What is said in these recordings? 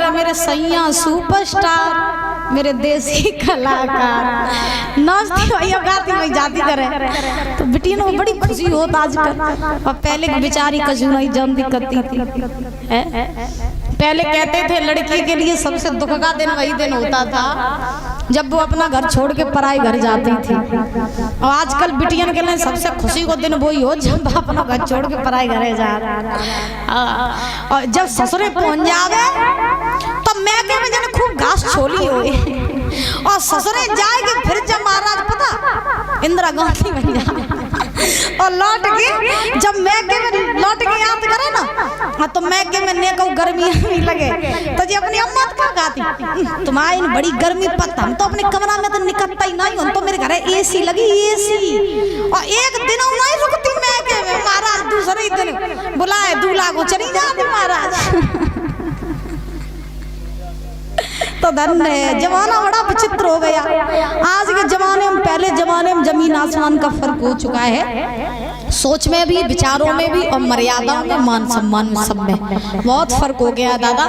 करे मेरे सैया सुपरस्टार, मेरे देसी कलाकार। नाचती भैया गाती वही जाती करे तो बिटिया को बड़ी खुशी होता आजकल। और पहले की बेचारी कजू नहीं जम दिक्कती थी। पहले कहते थे लड़की के लिए सबसे दुख का दिन वही दिन होता था जब वो अपना घर छोड़ के पराई घर जाती थी। और आजकल बिटियन के लिए सबसे खुशी को दिन वही हो जब अपना घर छोड़ के पराई घरे जा। और जब ससुरे पहुंच जावे तो मैके में जने खूब घास छोली हो और ससुरे जाएगी फिर जब महाराज पता इंदिरा गांधी बन जाए और लौट के जब मैके में लौट के याद करे ना हाँ तो मैके में ने को गर्मी नहीं लगे तो जी अपनी अम्मा क्या गाती तुम्हारी बड़ी गर्मी पता हम तो अपने कमरा में तो निकलता ही नहीं हूं तो मेरे घर एसी लगी एसी और एक दिन नहीं रुकती मैके में महाराज दूसरे दिन बुलाए दूल्हा को चली जाती महाराज। तो धन्य जमाना बड़ा विचित्र हो गया आज के जमाने में। पहले जमाने में जमीन आसमान का फर्क हो चुका है, सोच में भी, विचारों में भी और मर्यादाओं में, मान सम्मान में, सब में बहुत फर्क हो गया दादा।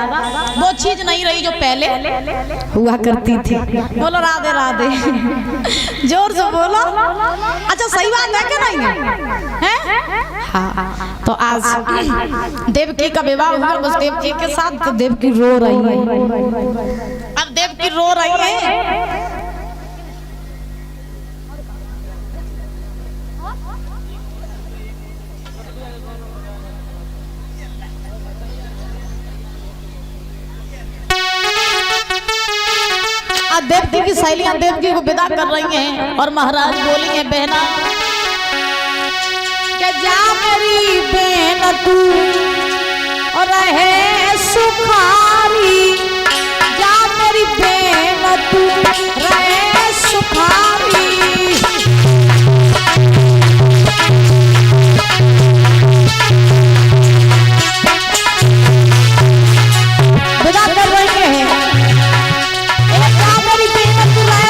वो चीज नहीं रही जो पहले हुआ करती थी। बोलो राधे राधे, जोर से बोलो। अच्छा सही बात है क्या नहीं है? हाँ तो आज देवकी का विवाह हुआ बस देवकी के साथ तो देवकी रो रही है। अब देवकी रो रही है देवकी की सहेलियां देवकी को विदा कर रही हैं और महाराज बोलेंगे बहना क्या जा मेरी बहन तू और रहे सुखारी, जा मेरी बहन तू रहे सुखारी। विदा कर रही हैं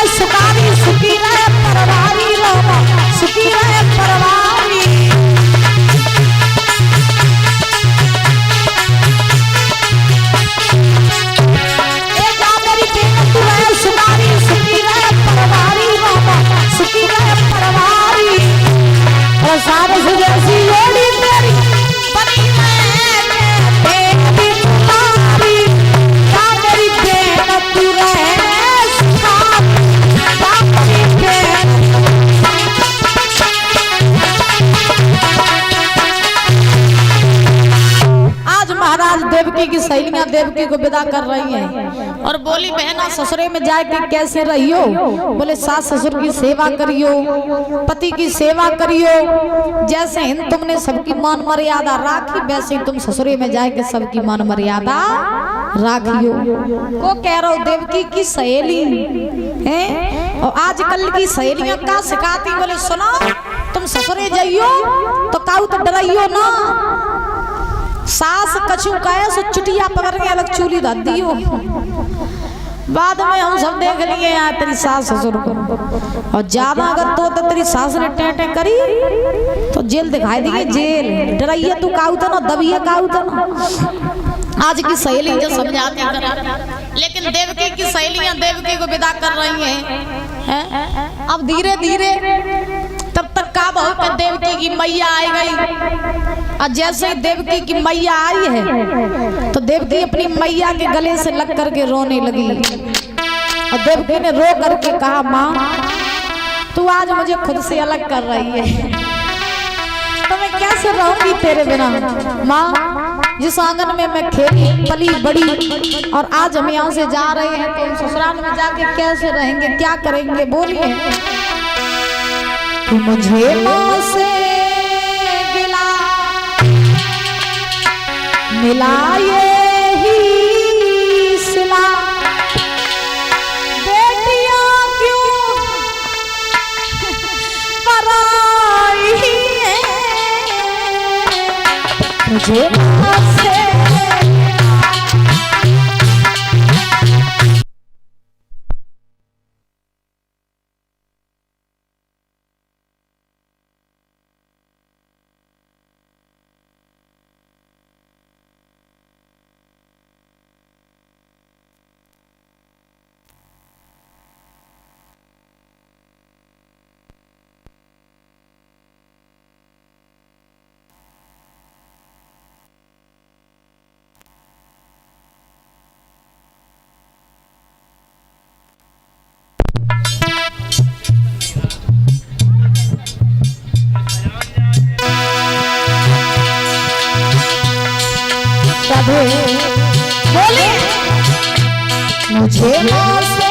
सुखारी, सुखी रहे परवारी लोगा, सुखी रहे परवारी। सुखारी सुखी रहे परवारी लोगा, सुखी रहे परवारी। और सारे जैसी जोड़ी मेरी बनी बेटी तुम्हारी, क्या मेरी बेटी तू रहे देवकी की सहेलियां देवकी को विदा कर रही हैं और बोली बहना ससुरे में जाके कैसे रहियो? बोले सास ससुर की सेवा करियो, पति की सेवा करियो, जैसे हिंद तुमने सबकी मान मर्यादा राखी वैसे ही तुम ससुरे में जाके सबकी मान मर्यादा राखियो। को कह रहा हो देवकी की सहेली है और आजकल की सहेलियां का सिखाती? बोले सुनो तुम ससुरे जाइयो तो काऊ तो डराइयो ना, सास कछु कहे सो चुटिया पकड़ के अलग चूली रख दियो। बाद में हम सब देख लिए यहाँ तेरी सास ससुर को और ज्यादा अगर तो तेरी सास ने टेंटे करी तो जेल दिखाई दी जेल। डराइए तू काऊ था ना, दबिए काऊ था ना। आज की सहेली जो समझाती है लेकिन देवकी की सहेलियां देवकी को विदा कर रही हैं। अब धीरे धीरे तब तक का बहुत देवकी की मैया आई गई और जैसे ही देवकी की मैया आई है तो देवकी अपनी मैया के गले से लग करके रोने लगी और देवकी ने रो करके कहा माँ तू आज मुझे खुद से अलग कर रही है तो मैं कैसे रहूंगी तेरे बिना। माँ जिस आंगन में मैं खेली पली बड़ी और आज हम यहाँ से जा रहे हैं तो हम ससुराल में जाके कैसे रहेंगे, क्या करेंगे? बोलिए तू मुझे माँ से गिला मिला ये ही सिला, बेटियां क्यों पराई है, मुझे माँ से मुझे माँ से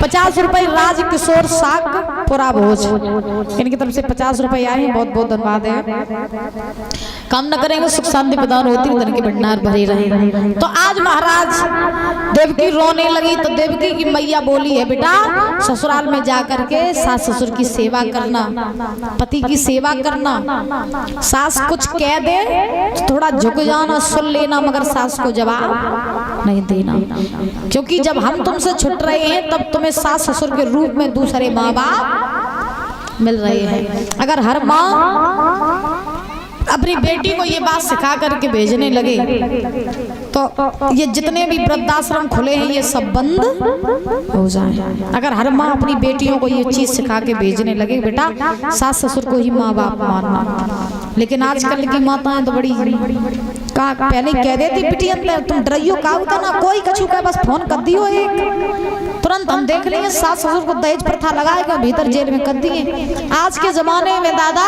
₹50 राज किशोर साग पुरा भोज, इनकी तरफ से 50 रुपए आए हैं। बहुत बहुत धन्यवाद है। काम न करेंगे सुख शांति प्रदान होती है, धन के भंडार भरे रहे। तो आज महाराज देवकी रोने लगी तो देवकी की मैया बोली है, बेटा ससुराल में जा करके सास ससुर की सेवा करना, पति की सेवा करना। सास कुछ कह दे तो थोड़ा झुक जाना, सुन लेना, मगर सास को जवाब नहीं देना, क्योंकि जब हम तुमसे छुट रहे हैं तब तुम्हें सास ससुर के रूप में दूसरे माँ बाप मिल रहे हैं। अगर हर माँ अपनी बेटी को ये बात सिखा करके भेजने लगे तो ये जितने भी वृद्धाश्रम खुले हैं ये सब बंद हो जाए। अगर हर माँ अपनी बेटियों को ये चीज सिखा के भेजने लगे, बेटा सास ससुर को ही माँ बाप मानना। लेकिन आजकल की माताएं तो बड़ी का पहले कह देती बिटिया तुम डरियो का ना, कोई कछु का बस फोन कर दियो एक, तुरंत हम देख लेंगे सास ससुर को दहेज प्रथा लगाएगा भीतर जेल में कर दिए। आज के जमाने में दादा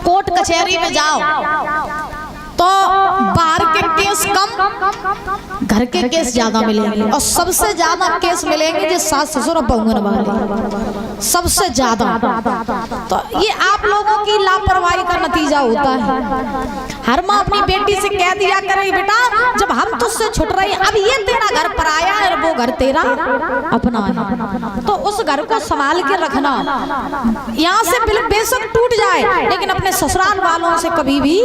कोर्ट कचहरी में जाओ तो बाहर के केस कम, घर के केस ज्यादा मिलेंगे, और सबसे ज्यादा केस मिलेंगे जो सास ससुर और बहुओं वाले, सबसे ज्यादा। तो ये आप लोगों की लापरवाही का नतीजा होता है। हर माँ अपनी बेटी से कह दिया करे, बेटा जब हम तुझसे छुट रहे हैं, अब ये तेरा घर पराया है, वो घर तेरा अपना है, तो उस घर को संभाल के रखना। यहाँ से बेशक टूट जाए लेकिन अपने ससुराल वालों से कभी भी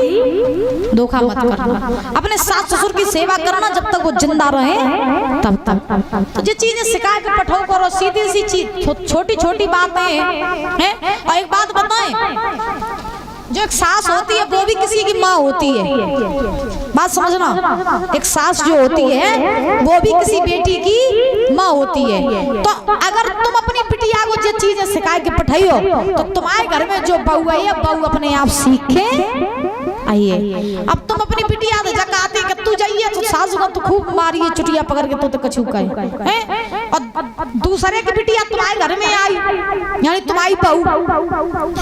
धोखा मत करना। अपने सास ससुर की सेवा करना जब तक वो जिंदा रहे तब तक। तो ये चीजें सिखा के पठाओ करो, सीधी सी चीज, छोटी छोटी बातें हैं। और एक बात बताएं, जो एक सास होती है वो भी किसी की माँ होती है, बात समझना। एक सास जो होती है वो भी किसी बेटी की माँ होती है। तो अगर तुम अपनी बिटिया को जो चीजें सिखा के पठाइयो तो तुम्हारे घर में जो बहू आई है, बहू अपने आप सीखे आइए। अब तुम अपनी बिटिया से जकाती कि तू जाइए तो सासू को तो खूब मारिए चुटिया पकड़ के, तो कछु कहे, और दूसरे की बिटिया तुम्हारे घर में आई यानी तुम्हारी बहू,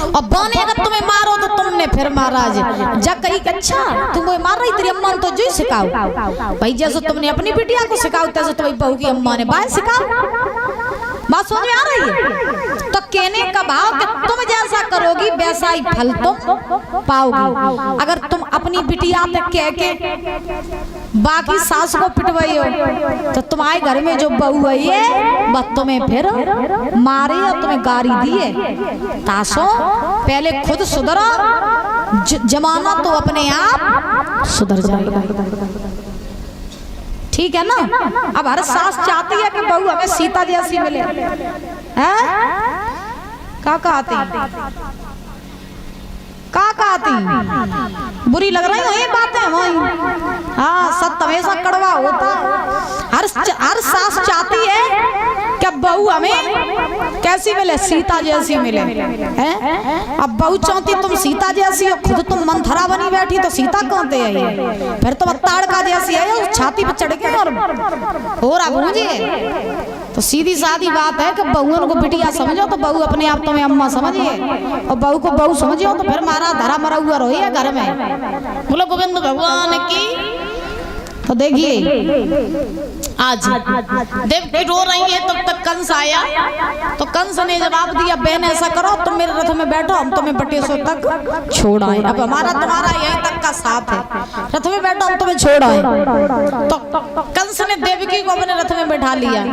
और बने अगर तुम्हें मारो तो तुमने फिर मारा जब कही अच्छा तुम मार रही, तेरी अम्मा ने तो जो सिखाओ भाई, जैसे तुमने अपनी बिटिया को सिखाओ तैसे तुम्हारी बहू की अम्मा ने बाय सिखाओ। बात समझ में आ रही है? तो कहने का भाव कि तुम जैसा करोगी वैसा ही फल तुम पाओगी। अगर तुम अपनी बिटिया तक कह के बाकी सास को पिटवाई हो तो तुम्हारे घर में जो बहू आई है बस तुम्हें फिर मारे और तुम्हें गारी दिए। तासो पहले खुद सुधरो, जमाना तो अपने आप सुधर जाएगा, ठीक है ना। अब हर सास चाहती है कि बहू हमें सीता जैसी मिले, हैं? का कहती बुरी लग रही हो ये बातें वही। हाँ सत्य हमेशा कड़वा होता है। हर सास चाहती है कि बहू हमें कैसी मिले, सीता जैसी मिले हैं। अब बहू चाहती तुम सीता जैसी हो, खुद तुम मंथरा बनी बैठी तो सीता कौन ते आई, फिर तुम ताड़का जैसी है, छाती पे चढ़ के और हो रहा बूझे। तो सीधी सादी बात है कि बहुओं को बिटिया समझो तो बहू अपने आप तुम्हें अम्मा समझिए, और बहू को बहू समझो तो फिर मारा धरा मरा हुआ रोई है घर में। बोलो गोविंद भगवान की। तो देखिए आज देवकी रो रही है, तब तक कंस आया। तो कंस ने जवाब दिया, बहन ऐसा करो तुम मेरे रथ में बैठो, हम तुम्हें बटेश्वर तक छोड़ आए। अब हमारा तुम्हारा यहीं तक का साथ है, रथ में बैठो हम तुम्हें छोड़ आए। तो कंस ने देवकी को अपने रथ में बैठा लिया।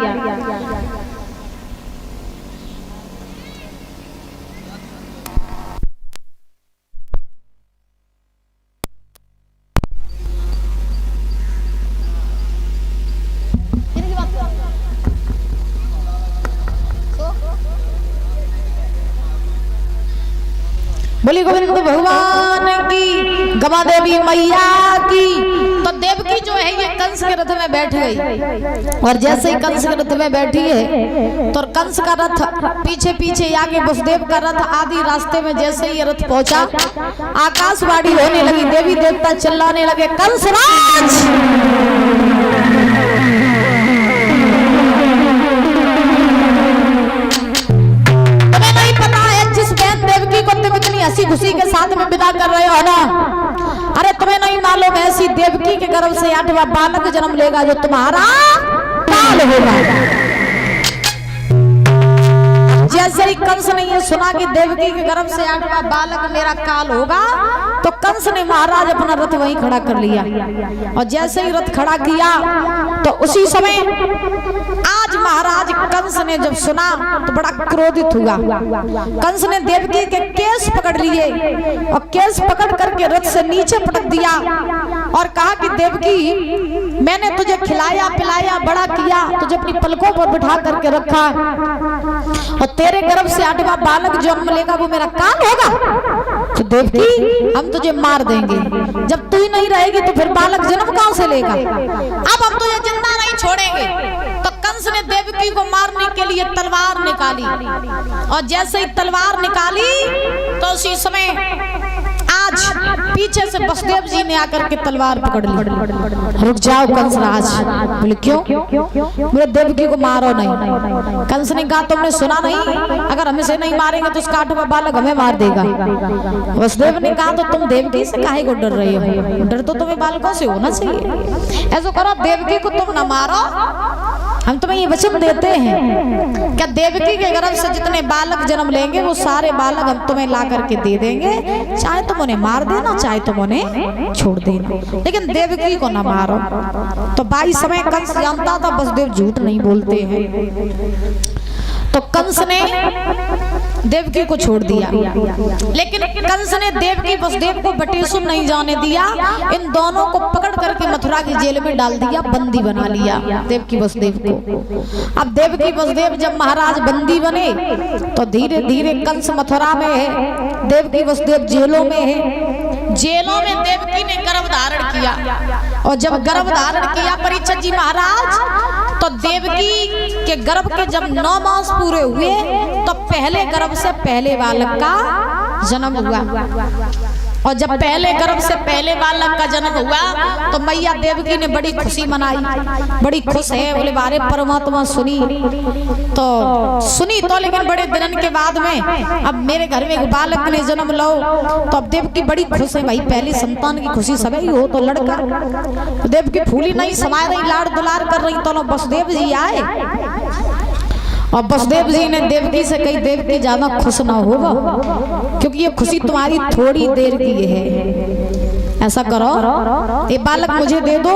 बोली गोविंद भगवान की, गमा देवी मैया की। तो देवकी जो है ये कंस के रथ में बैठ गई, और जैसे ही कंस के रथ में बैठी है तो कंस का रथ पीछे पीछे आगे वसुदेव का रथ आदि रास्ते में जैसे ही रथ पहुंचा, आकाशवाणी होने लगी, देवी देवता चिल्लाने लगे, कंस राज हंसी खुशी के साथ में विदा कर रहे हो ना, अरे तुम्हें नहीं मालूम ऐसी देवकी के गर्भ से 8वां बालक जन्म लेगा जो तुम्हारा काल होगा। जैसे ही कंस ने ये सुना कि देवकी के गर्भ से 8वां बालक मेरा काल होगा, तो कंस ने महाराज अपना रथ वहीं खड़ा कर लिया। और जैसे ही रथ खड़ा किया तो उसी समय आज महाराज कंस ने जब सुना तो बड़ा क्रोधित हुआ। कंस ने देवकी के केस पकड़ लिए और केस पकड़ करके रथ से नीचे पटक दिया और कहा कि देवकी मैंने तुझे खिलाया पिलाया बड़ा किया, तुझे अपनी पलकों पर बिठा करके रखा, और तेरे गर्भ से 8वां बालक जन्म लेगा वो मेरा काल होगा। तो देवकी हम तुझे मार देंगे, जब तू ही नहीं रहेगी तो फिर बालक जन्म कहां से लेगा, अब हम तुझे जिंदा नहीं छोड़ेंगे। तो कंस ने देवकी को मारने के लिए तलवार निकाली, और जैसे ही तलवार निकाली तो उसी समय आज पीछे से वसुदेव जी ने आकर के तलवार पकड़ ली। रुक जाओ कंस राज। बोले क्यों? बोले देवकी को मारो नहीं। कंस ने कहा तुमने सुना नहीं, अगर हमें से नहीं मारेंगे तो उसका 8वां बालक हमें मार देगा। वसुदेव ने कहा तो तुम देवकी से काहे को डर रहे हो, डर तो तुम्हें बालकों से होना चाहिए। ऐसा करो देवकी को तुम न मारो, हम तुम्हें ये वचन देते हैं क्या देवकी के गर्भ से जितने बालक जन्म लेंगे वो सारे बालक हम तुम्हें ला करके दे देंगे, चाहे तुम उन्हें मार देना चाहे तुम उन्हें छोड़ देना, लेकिन देवकी को ना मारो। तो 22 समय कंस जानता था वसुदेव झूठ नहीं बोलते हैं। तो कंस ने देवकी को छोड़ दिया, लेकिन कंस ने देवकी वसुदेव को बटेश्वर नहीं जाने दिया। इन दोनों को पकड़ करके मथुरा की जेल में डाल दिया, बंदी बना लिया देवकी वसुदेव को। अब देवकी वसुदेव जब महाराज बंदी बने तो धीरे धीरे कंस मथुरा में है, देवकी वसुदेव जेलों में है। जेलों में देवकी ने गर्भ धारण किया, और जब गर्भ धारण किया परीक्षित जी महाराज, तो देवकी के गर्भ के जब 9 मास पूरे हुए तो पहले गर्भ से पहले बालक का जन्म हुआ। और जब पहले गर्भ से पहले बालक का जन्म हुआ तो मैया देवकी ने बड़ी खुशी मनाई, बड़ी खुश है। बोले बारे परमात्मा सुनी तो लेकिन बड़े दिनों के बाद में अब मेरे घर में एक बालक ने जन्म लो, तो अब देवकी बड़ी खुश है। भाई पहली संतान की खुशी सभी हो तो लड़का, तो देवकी फूली नहीं समाये रही, लाड़ दुलार कर रही। तो वसुदेव जी आए और वसुदेव जी ने देवकी से कही देवकी ज्यादा खुश ना होगा, क्योंकि ये खुशी तुम्हारी थोड़ी देर की है। ऐसा करो ये बालक मुझे दे दो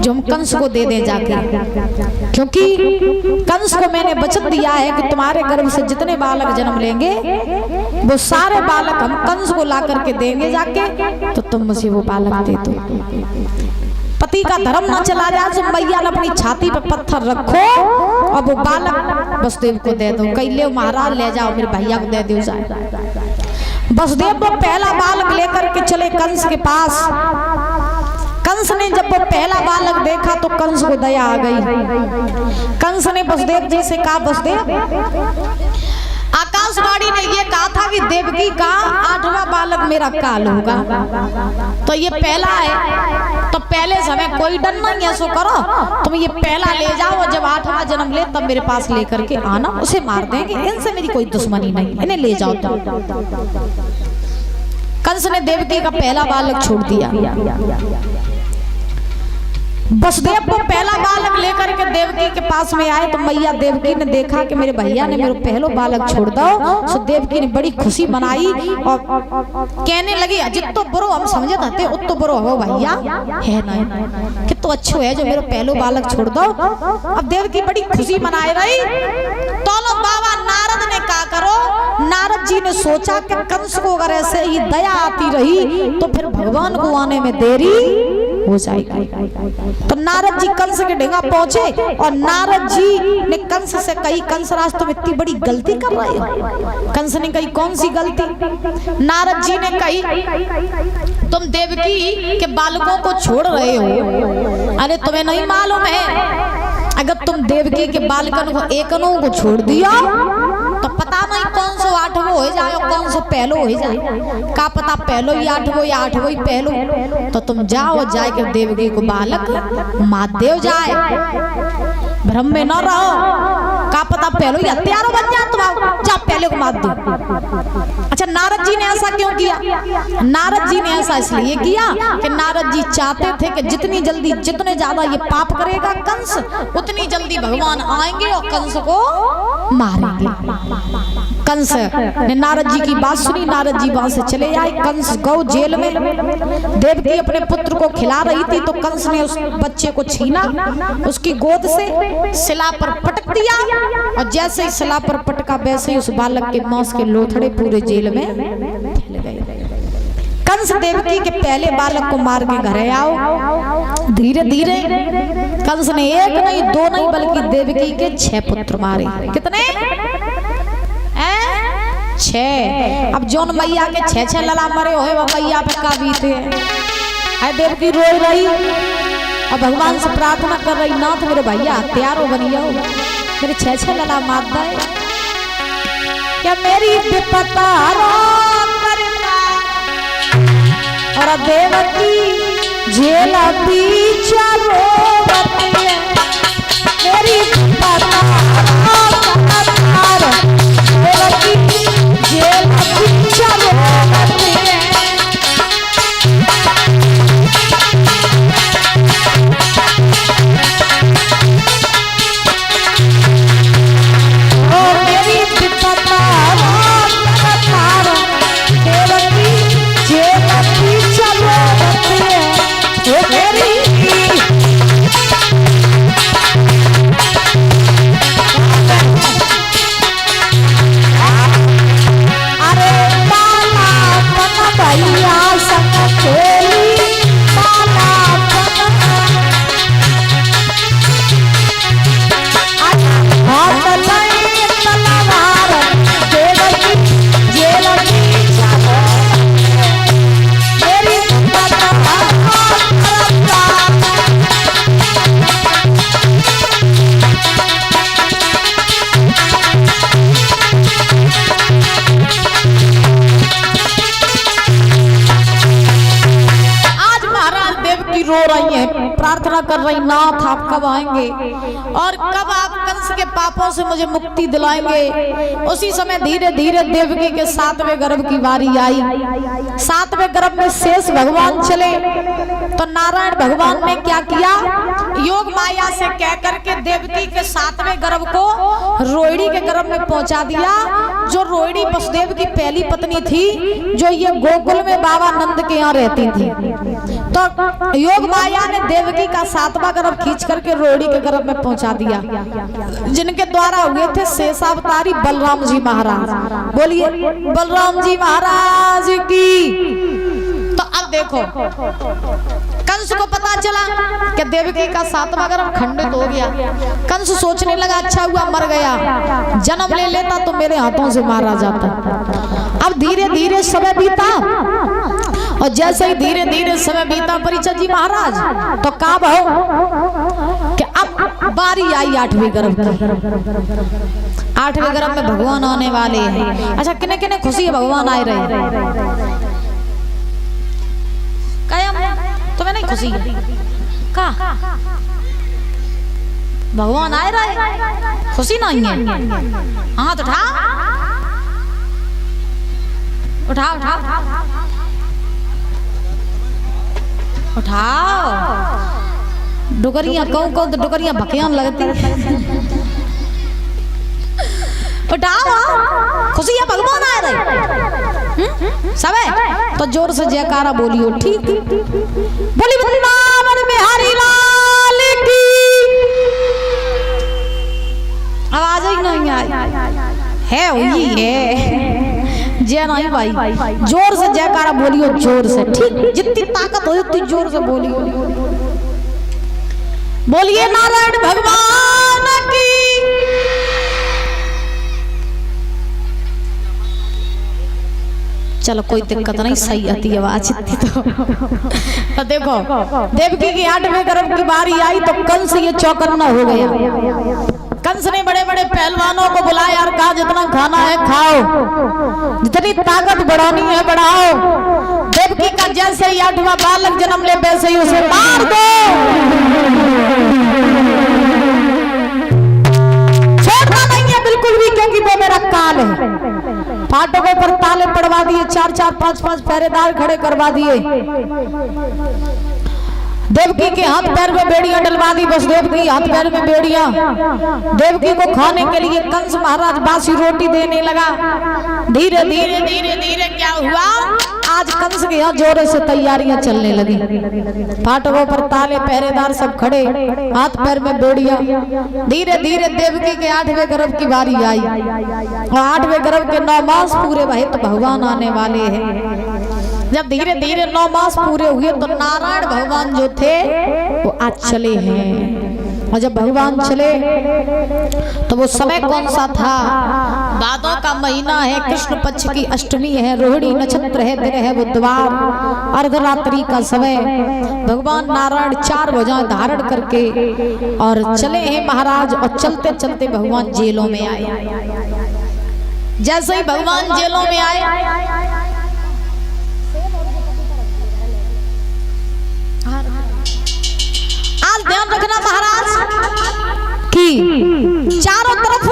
जो हम कंस को दे दें जाके, क्योंकि कंस को मैंने वचन दिया है कि तुम्हारे गर्भ से जितने बालक जन्म लेंगे वो सारे बालक हम कंस को ला करके देंगे जाके, तो तुम मुझे वो बालक दे दो। पति का धर्म न चला जाए तो मैया ने अपनी छाती पे पत्थर रखो और वो बालक वसुदेव को दे दो। कहीं ले महाराज ले जाओ मेरे भैया को दे दो जाए। वसुदेव वो पहला बालक लेकर के चले कंस के पास। कंस ने जब वो पहला बालक देखा तो कंस को दया आ गई। कंस ने वसुदेव जी से कहा, वसुदेव, आकाशवाणी ने ये कहा था कि देवकी का 8वां बालक मेरा काल होगा, तो ये पहला है, तो पहले समय कोई डर नहीं है, सो करो तुम ये पहला ले जाओ, जब 8वां जन्म ले तब मेरे पास लेकर के आना, उसे मार देंगे, इनसे मेरी कोई दुश्मनी नहीं, इन्हें ले जाओ। कंस ने देवकी का पहला बालक छोड़ दिया। वसुदेव को पहला बालक लेकर के देवकी के पास में आए तो मैया देवकी ने देखा कि मेरे भैया ने मेरे पहलो बालक छोड़ दो। सो देवकी ने बड़ी खुशी मनाई और कहने लगी, जितो बुरो हम समझे थे उतो बुरो हो भैया है ना, कि तो अच्छो है जो मेरे पहलो बालक छोड़ दो। अब देवकी बड़ी खुशी मनाए रही। दोनों बाबा नारद ने कहा करो, नारद जी ने सोचा कि कंस को अगर ऐसे ही दया आती रही तो फिर भगवान को आने में देरी हो जाएगी। तो नारद जी कंस के डेंगा पहुंचे और नारद जी ने कंस से कही, कंसराज तुम इतनी बड़ी गलती कर रहे हो। कंस ने कही, कौन सी गलती? नारद जी ने कही, तुम देवकी के बालकों को छोड़ रहे हो। अरे तुम्हें नहीं मालूम है, अगर तुम देवकी के बालकन को एकनों को छोड़ दिया तो पता नहीं कौन सो 8वां हो जाए और कौन सो पहलो हो जाए, का पता पहलो ही 8वां या 8वां ही पहलो। तो तुम जाओ, जाए के देवकी को बालक मात देव जाए, भ्रम में न रहो, का पता पहलो ही हत्यारा बन जाए, तुम जा पहले को मात दो। अच्छा, नारद जी ने ऐसा क्यों किया? नारद जी ने ऐसा इसलिए किया कि नारद जी चाहते थे कि जितनी जल्दी, जितने ज्यादा ये पाप करेगा कंस, उतनी जल्दी भगवान आएंगे और कंस को मारेंगे। कंस ने नारद जी की बात सुनी, नारद जी वहां से चले आए। कंस गौ जेल में, देवकी अपने पुत्र को खिला रही थी तो कंस ने उस बच्चे को छीना, उसकी गोद से शिला पर पटक दिया और जैसे ही शिला पर पटका वैसे ही उस बालक के मांस के लोथड़े पूरे जेल में फैल गए। कंस देवकी के पहले बालक को मार के घरे आओ। धीरे धीरे कंस ने एक नहीं, दो नहीं, बल्कि देवकी के 6 पुत्र मारे। कितने? 6। अब जोन मैया के 6 लला मरे हो, वो मैया पे का बीते। देवकी रोई रही और भगवान से प्रार्थना कर रही, नाथ मेरे भैया हत्यारो बनी जाओ, मेरे 6 लला मार दे, क्या मेरी विपता और देवकी जेल पीछा रोवती है, मेरी विपता देवकी जेल पीछा रोवती है। ओ मेरी विपता देवकी जेल पीछा रोवती है, ओ मेरी भैया संग खेली पाला हाथ लई तलवार देवकी जेल पीछा मेरी रो रही है, प्रार्थना कर रही, नाथ आप कब आएंगे और कब आप कंस के पापों से मुझे मुक्ति दिलाएंगे। उसी समय धीरे धीरे देवकी के 7वें गर्भ की बारी आई। 7वें गर्भ में शेष भगवान चले तो नारायण भगवान ने क्या किया, योग माया से कह करके देवकी के 7वें गर्भ को रोहिणी के गर्भ में पहुंचा दिया। जो रोहिणी वसुदेव की पहली पत्नी थी, जो ये गोकुल में बाबा नंद के यहाँ रहती थी, तो योग माया ने देवकी का 7वां गर्भ खींच करके रोहिणी के गर्भ में पहुंचा दिया, जिनके द्वारा हुए थे शेषावतारी बलराम जी महाराज। बोलिए बलराम जी महाराज की। तो अब देखो, कंस को पता चला कि देवकी का 7वां गर्भ खंडित हो गया। कंस सोचने लगा, अच्छा हुआ मर गया, जन्म ले लेता तो मेरे हाथों से मारा जाता। अब धीरे धीरे समय बीता और जैसे ही धीरे धीरे समय बीता परिचय जी महाराज तो का हो कि अब बारी आई 8वें गर्भ की। 8वें गर्भ में भगवान आने वाले हैं। अच्छा किने किने खुशी है भगवान आए रहे? तो मैं नहीं खुशी का भगवान आए रहे, खुशी नहीं है? हाथ उठा उठा उठा उठाओ। डुगरियां कहूँ तो डुगरियां भकियां लगती। उठाओ, खुशी है भगवान आए रहे सब है तो जोर से जयकारा बोलियो। ठीक बोली वृंदावन बिहारी लाल की। आवाज ही नहीं आई है हुई है जय नहीं भाई। जोर से जयकारा बोलियो, जोर से। ठीक जितनी ताकत हो उतनी जोर से बोलियो। बोलिए नारायण भगवान की। चलो कोई दिक्कत नहीं, सही आती आवाज इतनी तो देखो देवकी की 8वें गर्भ की बारी आई तो कंस ये चौकन्ना हो गया। कंस ने बड़े बड़े पहलवानों को बुलाया और कहा जितना खाना है खाओ, जितनी ताकत बढ़ानी है बढ़ाओ। देवकी का जैसे ही 8वां बालक जन्म ले वैसे ही उसे मार दो, छोड़ना नहीं है बिल्कुल भी, क्योंकि वो मेरा काल है। फाटकों पर ताले पड़वा दिए, 4-4 5-5 पहरेदार खड़े करवा दिए। देवकी के हाथ पैर में बेड़ियां डलवा दी, बस देवकी के हाथ पैर में बेड़ियां। देवकी को खाने के लिए कंस महाराज बासी रोटी देने लगा। धीरे धीरे धीरे धीरे क्या हुआ, आज कंस के यहाँ जोरे से तैयारियां चलने लगी। फाटकों पर ताले पहरेदार सब खड़े, हाथ पैर में बेड़ियां। धीरे धीरे देवकी के 8वें गर्भ की बारी आई और 8वें गर्भ के 9 मास पूरे भए तो भगवान आने वाले हैं। जब धीरे धीरे 9 मास पूरे हुए तो नारायण भगवान जो थे वो आज चले हैं। और जब भगवान चले तो वो समय कौन सा था? भादों का महीना है, कृष्ण पक्ष की अष्टमी है, रोहिणी नक्षत्र है, दिन है बुधवार, अर्धरात्रि का समय। भगवान नारायण 4 भुजाएं धारण करके और चले हैं महाराज। और चलते चलते भगवान जेलों में आए। जैसे ही भगवान जेलों में आए ध्यान रखना महाराज कि चारों तरफ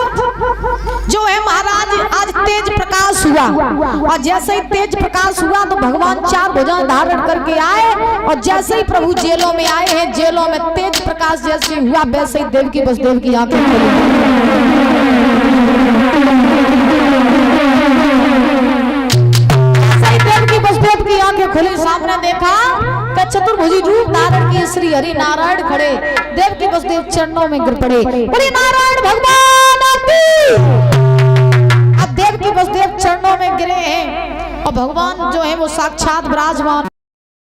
जो है महाराज आज तेज प्रकाश हुआ। और जैसे ही तेज प्रकाश हुआ तो भगवान 4 भुजाएं धारण करके आए। और जैसे ही प्रभु जेलों में आए हैं, जेलों में तेज प्रकाश जैसे हुआ वैसे ही देवकी वसुदेव की आंखें खुली। देवकी वसुदेव की आंखें खुली, सामने देखा चतुर्भुजी रूप धारण किए श्री हरि नारायण खड़े। देवकी वसुदेव चरणों में गिर पड़े, बड़े नारायण भगवान की। अब देवकी वसुदेव चरणों में गिरे हैं और भगवान जो है वो साक्षात विराजमान